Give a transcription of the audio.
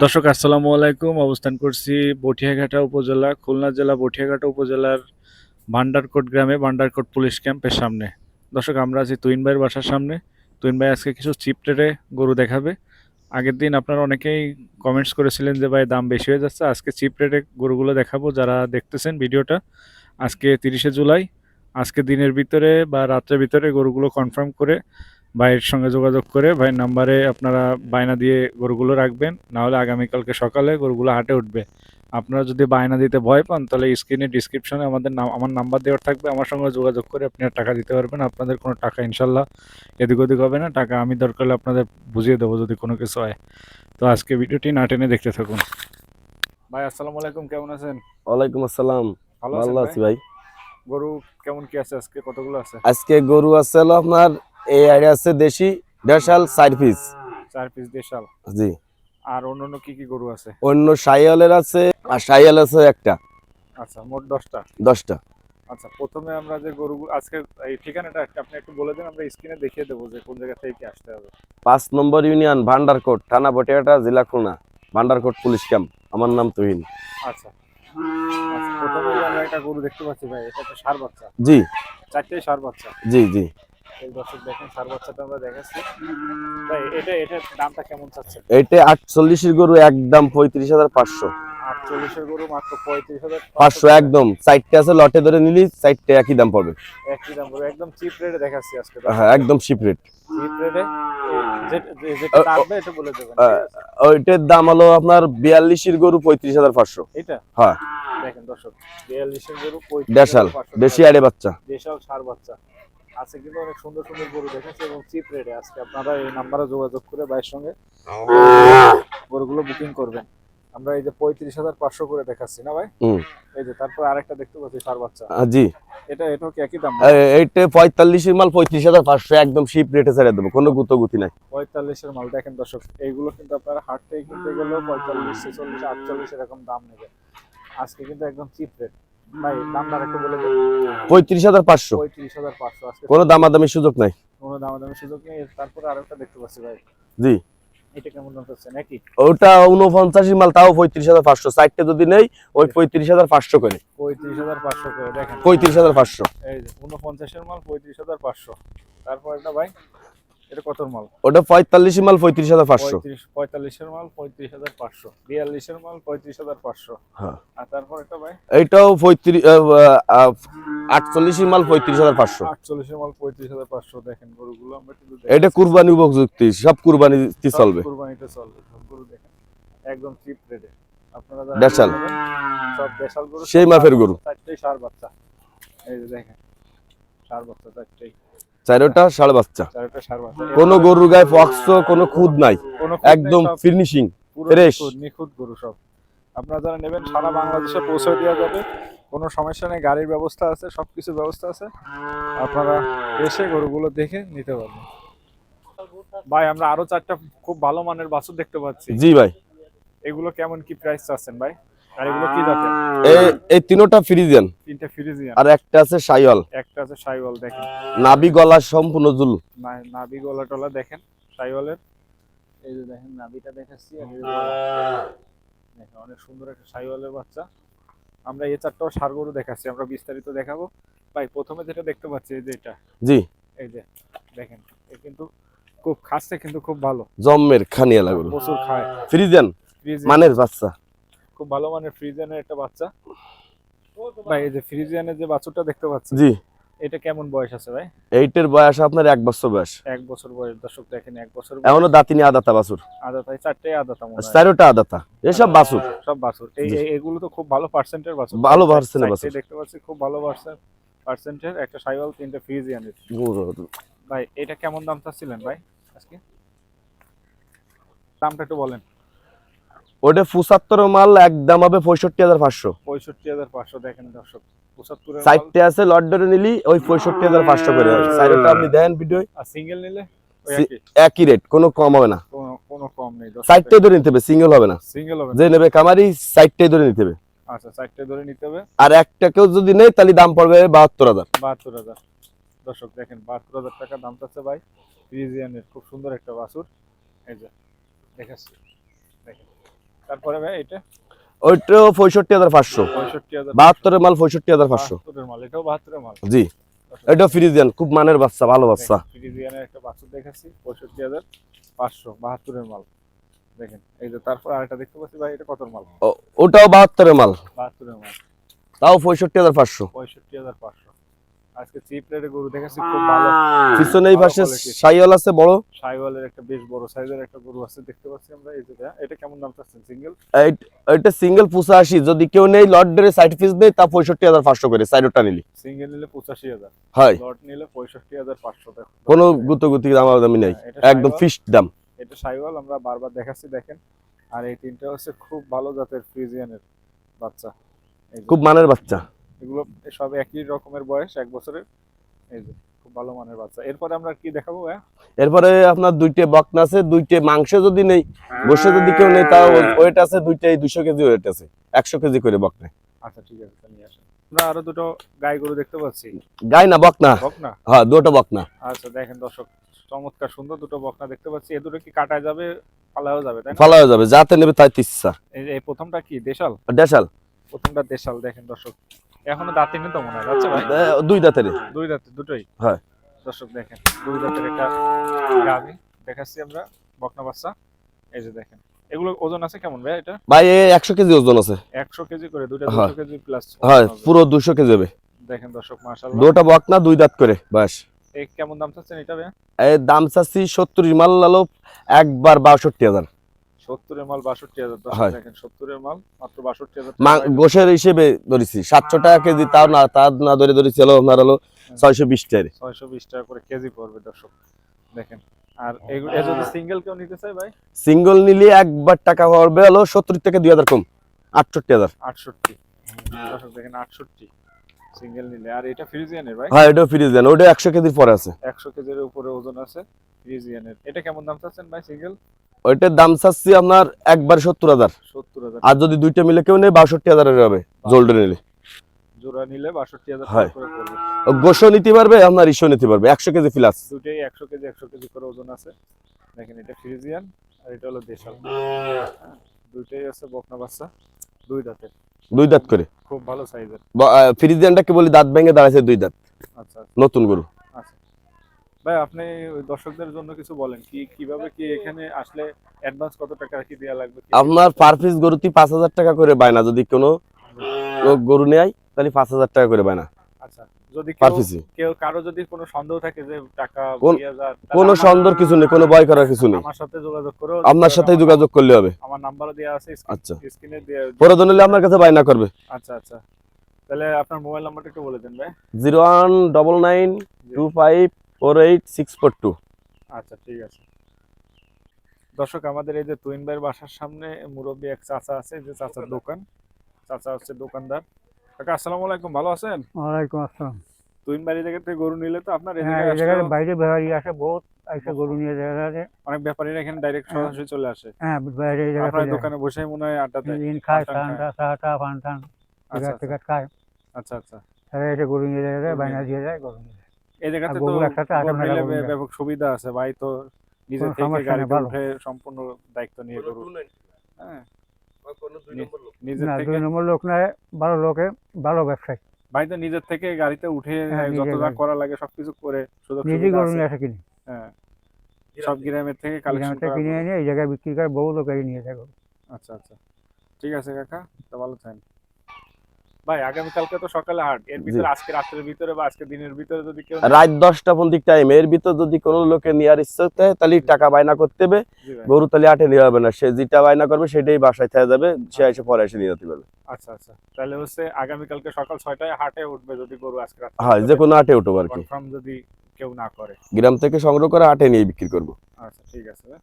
দর্শক আসসালামু আলাইকুম। অবস্থান করছি বটিয়াঘাটা উপজেলা, খুলনা জেলা বটিয়াঘাটা উপজেলার ভান্ডারকোট গ্রামে, ভান্ডারকোট পুলিশ ক্যাম্পের সামনে। দর্শক আমরা আছি তুহিন ভাইয়ের বাসার সামনে। তুহিন ভাই আজকে কিছু চিপ রেটে গরু দেখাবে। আগের দিন আপনারা অনেকেই কমেন্টস করেছিলেন যে ভাই দাম বেশি হয়ে যাচ্ছে, আজকে চিপ রেটে গরুগুলো দেখাবো। যারা দেখতেছেন ভিডিওটা, আজকে 30শে জুলাই, আজকে দিনের ভিতরে বা রাত্রের ভিতরে গরুগুলো কনফার্ম করে ভাইয়ের সঙ্গে যোগাযোগ করে ভাইয়ের নাম্বারে আপনারা বায়না দিয়ে গরুগুলো রাখবেন, না হলে আগামীকালকে সকালে গরুগুলো হাটে উঠবে। আপনারা যদি বায়না দিতে ভয় পান তাহলে স্ক্রিনে ডিসক্রিপশনে আমার নাম্বার দেওয়া থাকবে, আমার সঙ্গে যোগাযোগ করে আপনি টাকা দিতে পারবেন। আপনাদের কোনো টাকা ইনশাল্লাহ এদিক ওদিক হবে না, টাকা আমি দরকার হলে আপনাদের বুঝিয়ে দেবো যদি কোনো কিছু হয়। তো আজকে ভিডিওটি না টেনে দেখতে থাকুন। ভাই আসসালামু আলাইকুম, কেমন আছেন? ওয়ালাইকুম আসসালাম। ভালো আছেন ভালো ভাই? আছি ভাই। গরু কেমন কি আছে আজকে, কতগুলো আছে? আজকে গরু আছে হলো আপনার এই আইডিয়া আছে দেশি দেশাল 4 পিস। 4 পিস দেশাল। জি। আর অন্য কি কি গরু আছে? অন্য শাইওয়ালের আছে আর শাইওয়াল আছে একটা। আচ্ছা, মোট 10টা। 10টা। আচ্ছা, প্রথমে আমরা যে গরুগুলো আজকে, এই ঠিকানাটা আপনি একটু বলে দিন, আমরা স্ক্রিনে দেখিয়ে দেবো যে কোন জায়গা থেকে কি আসতে হবে। 5 নম্বর ইউনিয়ন ভান্ডারকোট, থানা বটিয়াটা, জেলা খুলনা, ভান্ডারকোট পুলিশ ক্যাম্প। আমার নাম তুহিন। আচ্ছা আচ্ছা, প্রথমে আমরা একটা গরু দেখতে পাচ্ছি ভাই, এটা একটা ষাঁড় বাচ্চা। জি 4টেই ষাঁড় বাচ্চা। জি জি। এই দর্শক দেখেন ষাঁড় বাচ্চাটা আমরা দেখাচ্ছি ভাই। এটার দামটা কেমন চাচ্ছেন? এইটা 48 এর গরু, একদম 35,500। 48-এর গরু মাত্র 500 35,500। একদম। 4টে আছে, লটে ধরে নিলি 4টে একই দাম পড়বে। একই দাম পড়বে, একদম চিপ রেটে দেখাচ্ছি আজকে। হ্যাঁ, একদম শিপ রেট। চিপ রেটে যেটা লাগবে এটা বলে দেবেন, ঠিক আছে? ওইটার দাম হলো আপনার 42 এর গরু 35,500। এটা হ্যাঁ, দেখেন দর্শক, 42-এর গরু দেশাল 35,500 দেশি টাকা। আড়ে বাচ্চা। দেশাল ষাঁড় বাচ্চা আছে, কিন্তু অনেক সুন্দর সুন্দর গরু দেখেছে এবং চিপ রেটে। আজকে আপনারা এই নাম্বারে যোগাযোগ করে ভাইয়ের সঙ্গে গরুগুলো বুকিং করবেন। আমরা এই যে 35,500 করে দেখাচ্ছি না ভাই? এই যে তারপর আরেকটা দেখতে পাচ্ছি ষাঁড় বাচ্চা। জি। এটাও কি একই দাম? এইটা 45 এর মাল 35,500, একদম শিপ রেটে ছেড়ে দেবো, কোনো গুতোগুতি নাই। 45-এর মাল। দেখেন দর্শক, এইগুলো কিন্তু আপনারা হাট থেকে কিনতে গেলেও 45, 46, 48 এরকম দাম নেবে। আজকে কিন্তু একদম চিপ রেট ভাই। দামটা একটু বলে দেন। 35,500, 35,500 আজকে। কোনো দামাদামির সুযোগ নাই। কোনো দামাদামি সুযোগ নেই। তারপরে আরেকটা দেখতে পাচ্ছি ভাই, জি। এটা কেমন দাম চাচ্ছেন? একই ওটা 49 মাল, তাও 35,500। 4টে যদি নেই ওই 35,500 করে। 35,500 করে। দেখেন 35,500। এই যে 49-এর মাল 35,500। তারপর এটা ভাই, এটা কত মাল? ওটা 45 মাল 35,500। 45-এর মাল 35,500। 42-এর মাল 35,500। হ্যাঁ। আর তারপর এটা ভাই, এইটাও 48 মাল 35,500। 48-এর মাল 35,500। দেখেন গরুগুলো আমরা কিন্তু এটা কুরবানি উপযুক্ত, সব কুরবানিতে চলবে। কুরবানিতে চলবে সব গরু। দেখেন একদম চিপ রেটে। আপনারা যারা দেশাল নেবেন, সব দেশাল গরু, সেই মাপের গরু। 4টেই ষাঁড় বাচ্চা। এই যে দেখেন ষাঁড় বাচ্চা 4টেই। 4টা ষাঁড় বাচ্চা। 4টা ষাঁড় বাচ্চা। কোনো গরুর গায়ে পক্স, কোনো খুদ নাই, কোনো খুঁত নেই, একদম সব ফিনিশিং পুরো ফ্রেশ। নিখুঁত গরু সব। আপনারা যারা নেবেন সারা বাংলাদেশে পৌঁছে দেওয়া যাবে, কোনো সমস্যা নেই। গাড়ির ব্যবস্থা আছে, সবকিছু ব্যবস্থা আছে। আপনারা এসে গরুগুলো দেখে নিতে পারবেন। ভাই আমরা আরো 4টা খুব ভালো মানের বাছুর দেখতে পাচ্ছি। জি ভাই। এগুলো কেমন কি প্রাইস চাচ্ছেন ভাই? আর এগুলো কি জাতের? এই তিনটা ফ্রিজিয়ান, 3টে ফ্রিজিয়ান, আর একটা আছে শাইওয়াল। একটা আছে শাইওয়াল। দেখেন নাভি গলা সম্পূর্ণ জুল। নাভি গলা টলা দেখেন শাইওয়ালের। এই যে দেখেন নাভিটা দেখাচ্ছি, আর এই যে দেখেন অনেক সুন্দর একটা শাইওয়ালের বাচ্চা। আমরা এই 4টাও ষাঁড় গরু দেখাচ্ছি, আমরা বিস্তারিত দেখাবো ভাই। প্রথমে যেটা দেখতে পাচ্ছি এই যে এটা, জি। এই যে দেখেন, এ কিন্তু খুব খাচ্ছে, কিন্তু খুব ভালো জম্মের খানিয়া লাগলো, প্রচুর খায়। ফ্রিজিয়ান ফ্রিজিয়ান, মানের বাচ্চা, খুব ভালো মানের ফ্রিজিয়ানের একটা বাচ্চা ভাই। এই যে ফ্রিজিয়ানের যে বাছুরটা দেখতে পাচ্ছি, জি। এটা কেমন বয়স আছে ভাই? এইটার বয়স আপনার 1 বছর বয়স। 1 বছর বয়স। দর্শক দেখেন 1 বছর এখনো দাঁতিনি, আদাতা বাছুর। আদা তাই 4টেই আদাতা মনে হয়। 4টা আদাতা, এসব বাছুর সব বাছুর। এগুলো তো খুব ভালো পার্সেন্টের বাছুর, ভালো পার্সেন্টের বাছুর দেখতে পাচ্ছি খুব ভালো পার্সেন্টের। একটা শাইওয়াল, 3টে ফ্রিজিয়ানের। ভাই এটা কেমন দাম চাচ্ছিলেন ভাই আজকে? দামটা একটু বলেন। ওটা 75 মাল, একদম হবে 65,500। 65,500। দেখেন দর্শক 75-এর মাল। 4টে আছে, লট ধরে নিলি ওই 65,500 করে। 4টা আপনি দেখেন ভিডিও, আর সিঙ্গেল নিলে ওই একই রেট, কোনো কম হবে না। কোনো কম নেই। 4টে ধরে নিতে হবে, সিঙ্গেল হবে না। সিঙ্গেল হবে যে নেবে কামারি 4টে ধরে নিতে হবে। আচ্ছা, 4টে ধরে নিতে হবে। আর একটা কেউ যদি নেই তাহলে দাম পড়বে 72,000। 72,000। দর্শক দেখেন 72,000 টাকা দাম চাচ্ছে ভাই। ফ্রিজিয়ানের খুব সুন্দর একটা বাছুর। এই যে দেখাচ্ছি, দেখেন তারপরে ভাই এটা ওইটাও 65,500। 65,000। 72 মাল 65,500। 72 মাল, এটাও 72 মাল। জি, এটাও ফ্রিজিয়ান, খুব মানের বাচ্চা, ভালো বাচ্চা। ফ্রিজিয়ানের একটা বাছুর দেখাচ্ছি 65,500, 72 মাল। দেখেন এই যে, তারপর আরেকটা দেখতে পাচ্ছি ভাই, এটা কত মাল? ওটাও 72 মাল, 72 মাল, তাও 65,500। 65,500। আজকে চিপ রেটে গরু দেখাচ্ছি, খুব ভালো। পিছনে এই ভালো পাশে quality। সাইওয়াল আছে বড়, শাইওয়ালের একটা বেশ বড় সাইজের একটা গরু আছে দেখতে পাচ্ছি আমরা। এই যে এটা কেমন দাম চাচ্ছেন সিঙ্গেল? এটা সিঙ্গেল 85। যদি কেউ নেই লট ধরে সাইড পিস দেয় তা 65,500 করে, সাইডটা নিলি। সিঙ্গেল নিলে 85,000, হয়, লট নিলে 65,500 টাকা। কোনো গুতগুতি দামাদামি নাই, এটা একদম শাইওয়াল। ফিক্সড দাম। এটা শাইওয়াল আমরা বারবার দেখাচ্ছি, দেখেন। আর এই তিনটা হচ্ছে খুব ভালো জাতের ফ্রিজিয়ানের বাচ্চা। এই যে, খুব মানের বাচ্চা। এগুলো সব একই রকমের বয়স, 1 বছরের। এই যে খুব ভালো মানের বাচ্চা। এরপরে আমরা কি দেখাবো ভাই? এরপরে আপনার দুইটা বকনা আছে, দুইটা মাংস যদি নেই, বসে যদি কেউ নেই, তাও ওয়েট আছে দুইটাই 200 কেজি ওয়েট আছে, 100 কেজি করে বকনা। আচ্ছা ঠিক আছে, নিয়ে আসেন। আমরা আরো দুটো গাই গরু দেখতে পাচ্ছি। গাই না বকনা, বকনা? হ্যাঁ দুটো বকনা। আচ্ছা দেখেন দর্শক, চমৎকার সুন্দর দুটো বকনা দেখতে পাচ্ছি। এ দুটো কি কাটায় যাবে, পালাও যাবে, তাই না? ফালা হয়ে যাবে, যাতে নেবে তাই ইচ্ছা। এই যে এই প্রথমটা কি দেশাল? দেশাল, প্রথমটা দেশাল। দেখেন দর্শক, এখনো দাঁতে নেই তো মনে হয়, যাচ্ছে ভাই? দুই দাঁতের। দুই দাঁতে, দুটোই। হ্যাঁ দর্শক দেখেন, দুই দাঁতের একটা গাভী দেখাচ্ছি আমরা, বকনা বাচ্চা। এই যে দেখেন, এগুলো ওজন আছে কেমন ভাই এটা? ভাই 100 কেজি ওজন আছে। 100 কেজি করে, দুইটা হ্যাঁ। 200 কেজি প্লাস। হ্যাঁ পুরো 200 কেজি হবে। দেখেন দর্শক, মাশাআল্লাহ। দুটো বকনা, দুই দাঁত করে বাস। এই কেমন দাম চাচ্ছেন এটা ভাই? এই দাম চাচ্ছি 70 মাল লালো একবার 62,000। 70 এর মাল 62,000। দর্শক হয়। দেখেন, 70 এর মাল মাত্র 62,000 গোশের হিসেবে ধরেছি 700 টাকা কেজি, তাও না, তার না ধরে ধরেছি হলো আপনার হলো 620 টাকা। 620 টাকা করে কেজি পড়বে দর্শক দেখেন। আর এগুলো যদি সিঙ্গেল কেউ নিতে চায় ভাই? সিঙ্গল নিলে একবার টাকা পড়বে হলো 70 থেকে 2,000 কম, 68,000। 68। দর্শক দেখেন, 68 সিঙ্গেল নিলে। আর এটা ফ্রিজিয়ানের ভাই? হ্যাঁ এটাও ফ্রিজিয়ান, ওটা 100 কেজির পরে আছে। 100 কেজির উপরে ওজন আছে ফ্রিজিয়ানের। এটা কেমন দাম চাচ্ছেন ভাই সিঙ্গেল? ওইটার দাম চাচ্ছি আপনার একবার 70,000। 70,000। আর যদি দুইটা মিলে কেউ নেই 62,000 এর হবে, জোল্ডে নিলে। জোড়া নিলে 62,000 হয়। টাকা করে পড়বে। গোশও নিতে পারবে, আপনার ইস্যু নিতে পারবে, 100 কেজি প্লাস। দুটেই 100 কেজি 100 কেজি করে ওজন আছে। দেখেন এটা ফ্রিজিয়ান আর এটা হলো দেশাল। দুইটাই আছে বকনা বাচ্চা, দুই দাঁতের, দুই দাঁত করে। খুব ভালো সাইজের। ফ্রিজিয়ানটাকে বলি দাঁত ভেঙে দাঁড়াইছে, দুই দাঁত, আচ্ছা নতুন গরু। আচ্ছা ভাই, আপনি ওই দর্শকদের জন্য কিছু বলেন, কি কিভাবে কি এখানে আসলে অ্যাডভান্স কত টাকা কি দেওয়া লাগবে? আপনার পার পিস গরুতে 5,000 টাকা করে বায়না, যদি কোনো লোক গরু নেয় তাহলে 5,000 টাকা করে বায়না আচ্ছা, যদি পার কেউ পিসে। কেউ কারো যদি কোনো সন্দেহ থাকে যে টাকা কোন- 20,000, তাহলে কোনো সন্দেহ কিছু নেই, কোনো ভয় করার কিছু নেই, আমার সাথে যোগাযোগ করো। আপনার সাথেই যোগাযোগ করলে হবে। আমার নাম্বারও দেওয়া আছে আচ্ছা, স্ক্রিনে দিয়ে। প্রয়োজন হলে আপনার কাছে বায়না করবে। আচ্ছা আচ্ছা, তাহলে আপনার মোবাইল নাম্বারটা একটু বলে দেন ভাই। 01992548,642। আচ্ছা ঠিক আছে। দর্শক, আমাদের এই যে তুহিন ভাইয়ের বাসার সামনে মুরব্বী এক চাচা আছে, যে চাচার দোকান, চাচা হচ্ছে দোকানদার। কাকা আসসালামু আলাইকুম, ভালো আছেন? ওয়ালাইকুম আসসালাম। তুহিন ভাইয়ের জায়গা থেকে গরু নিলে তো আপনার এই হ্যাঁ, জায়গায় এই জায়গায় আসলেও বাইরে ব্যাপারী আসে বহুত, এসে গরু নিয়ে যায়। অনেক ব্যাপারীরা এখানে ডাইরেক্ট সরাসরি চলে আসে। হ্যাঁ, বাইরে এই আপনার জায়গায় দোকানে বসেই মনে হয় আড্ডা দেয়। দিন খায়, পান টান খায়। চাটা পান টান আচ্ছা টিকাট টিকাট খায়। আচ্ছা আচ্ছা। তারা এসে গরু নিয়ে যায়, গরু বাইনা নিয়ে দিয়ে যায়, গরু নিয়ে যায়। এই জায়গাতে আর তো গরু একসাথে আটে গরু মেলা নিলে গরু নিয়ে যায়। ব্যাপক সুবিধা আছে ভাই, তো নিজে কোনো থেকে সমস্যা নেই, গাড়িতে ভালো। উঠে সম্পূর্ণ দায়িত্ব নিয়ে গরু, হ্যাঁ, নিজের না, থেকে 2 নম্বর লোক নয়, ভালো লোকে, ভালো ব্যবসায়ী। ভাই তো নিজের থেকে গাড়িতে উঠে হ্যাঁ, যত নিজে যা গাড়ি। করা লাগে সবকিছু করে, সুযোগ নিজেই সুবিধা গরু আছে। নিয়ে আসে কিনে, হ্যাঁ, সব গ্রামের থেকে কালেকশন গ্রামে করা কিনে গরু। এনে এই জায়গায় বিক্রি করে, বহু লোক এই নিয়ে যায় গরু। আচ্ছা আচ্ছা, ঠিক আছে কাকা, তো ভালো থাকেন ভাই। আগামীকালকে তো সকালে হাট, এর ভিতরে আজকে রাত্রের ভিতরে বা আজকে দিনের ভিতরে যদি কেউ রাত 10টা পর্যন্ত টাইম, এর ভিতর যদি কোনো লোকে নেওয়ার ইচ্ছা থাকে তাহলে টাকা বায়না করতে হবে। জি ভাই। গরু তাহলে আটে নেওয়া হবে না, সে যেটা বায়না করবে সেটাই বাসায় থেকে যাবে, সে এসে পরে এসে নিয়ে যেতে পারবে। আচ্ছা আচ্ছা, তাহলে হচ্ছে আগামীকালকে সকাল 6টায় হাটে উঠবে যদি গরু আজকে রাত্রে হ্যাঁ, যে কোনো আটে উঠবো আর কি, কনফার্ম যদি কেউ না করে। গ্রাম থেকে সংগ্রহ করে আটে নিয়ে বিক্রি করবো। আচ্ছা ঠিক আছে ভাই।